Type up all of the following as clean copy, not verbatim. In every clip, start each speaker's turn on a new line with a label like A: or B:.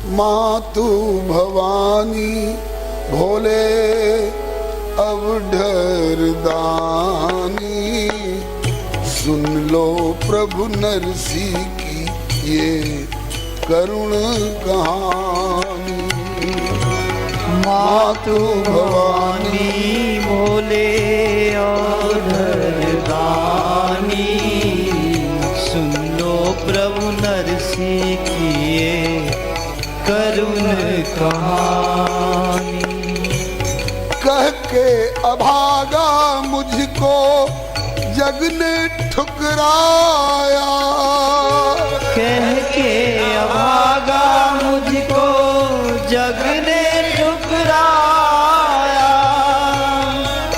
A: मातु भवानी भोले अवढर दानी, सुन लो प्रभु नरसी की ये करुण कहानी।
B: मातु भवानी भोले अवढर दानी, सुन लो प्रभु नरसी की ये करुण कहानी।
A: कह के अभागा मुझको जग ने ठुकराया,
B: कह के अभागा मुझको जग ने ठुकराया,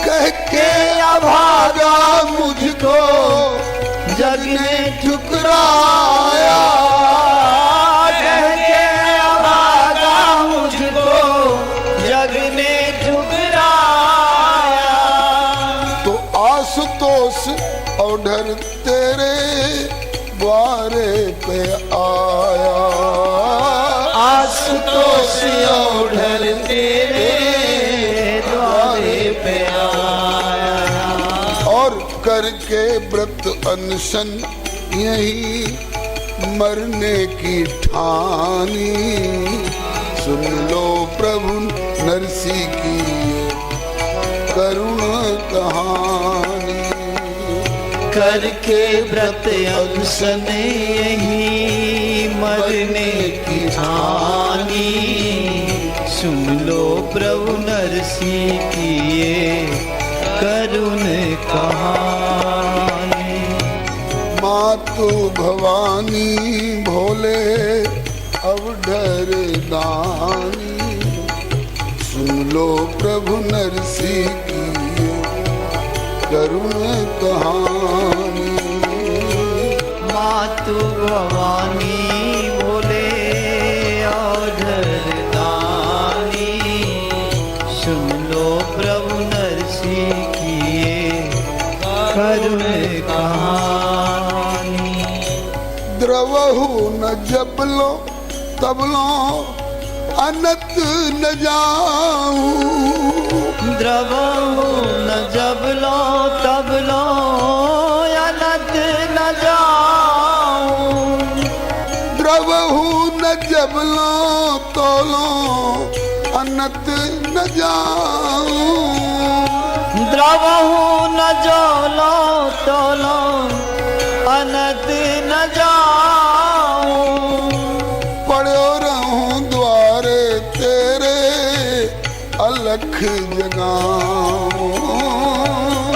A: कह के अभागा मुझको
B: जग ने
A: ठुकराया,
B: कह के अभागा मुझको जग ने ठुकराया।
A: तो आशुतोष औढर तेरे द्वारे पे आया,
B: आशुतोष औढर तेरे द्वारे पे आया,
A: और करके व्रत अनशन यही मरने की ठानी, सुन लो प्रभु नरसी की करुण कहानी।
B: करके व्रत अनशन यही मरने की ठानी, सुन लो प्रभु नरसी की ये करुण कहानी।
A: मातु भवानी भोले अवढर दानी, सुन लो प्रभु नरसी की करुण कहानी।
B: मातु भवानी भोले अवढर दानी, सुन लो प्रभु नरसी की ये करुण कहानी।
A: द्रवहु न जबलो तबलो अनत न जाऊं,
B: द्रवहु न जबलो तबलो अनंत न जाऊं,
A: द्रवहु न जबलो तोलो अनत न जाऊं,
B: द्रवहु न जोलो तोलो अनंत न जाऊं,
A: पड़ो रहूं द्वारे तेरे अलख जगाऊं,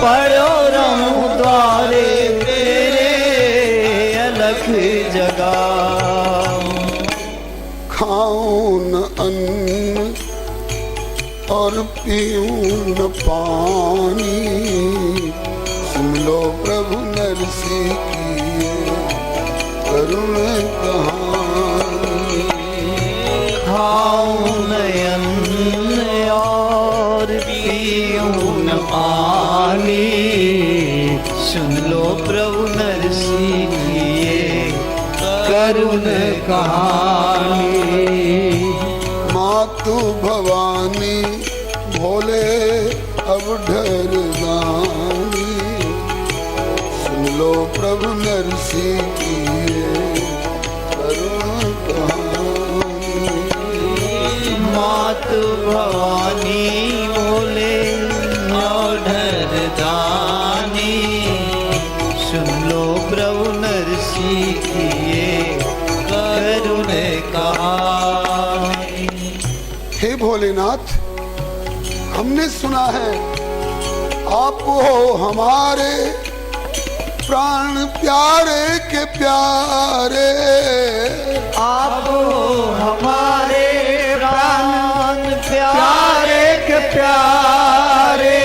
B: पड़ो रहूं द्वारे तेरे अलख जगाऊं,
A: खाऊं न अन्न और पीऊं न पानी, सुन लो प्रभु नरसी की करुण कहानी।
B: खाऊं न अन्न और पीऊं न पानी, सुन लो प्रभु नरसी की ये करुण कहानी।
A: मातु भवानी भोले अवढर दानी, सुन लो प्रभु नरसी की करुण कहानी।
B: मातु भवानी भोले अवढर दानी, सुन लो प्रभु नरसी की ये करुण कहानी।
A: हे भोलेनाथ, हमने सुना है आप हो हमारे प्राण प्यारे के प्यारे,
B: आप हो हमारे प्राण प्यारे के प्यारे,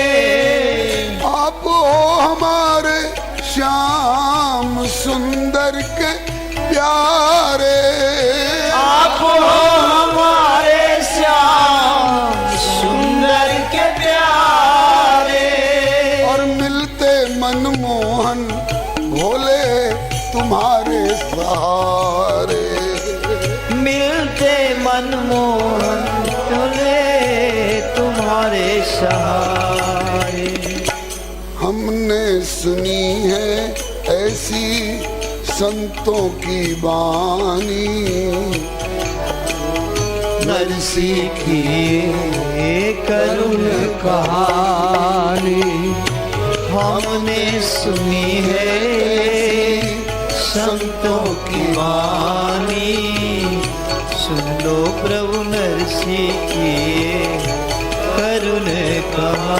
A: आप हो हमारे श्याम सुंदर के प्यारे,
B: आप हो हमारे श्याम सुंदर के प्यारे,
A: और मिलते मनमोहन भोले तुम्हारे सहारे,
B: मिलते मिलते मनमोहन चले तुम्हारे सहारे।
A: हमने सुनी है ऐसी संतों की बानी,
B: नरसी की करुण कहानी। हमने सुनी है संतों की वाणी, सुन लो प्रभु नरसी की करुण कहानी।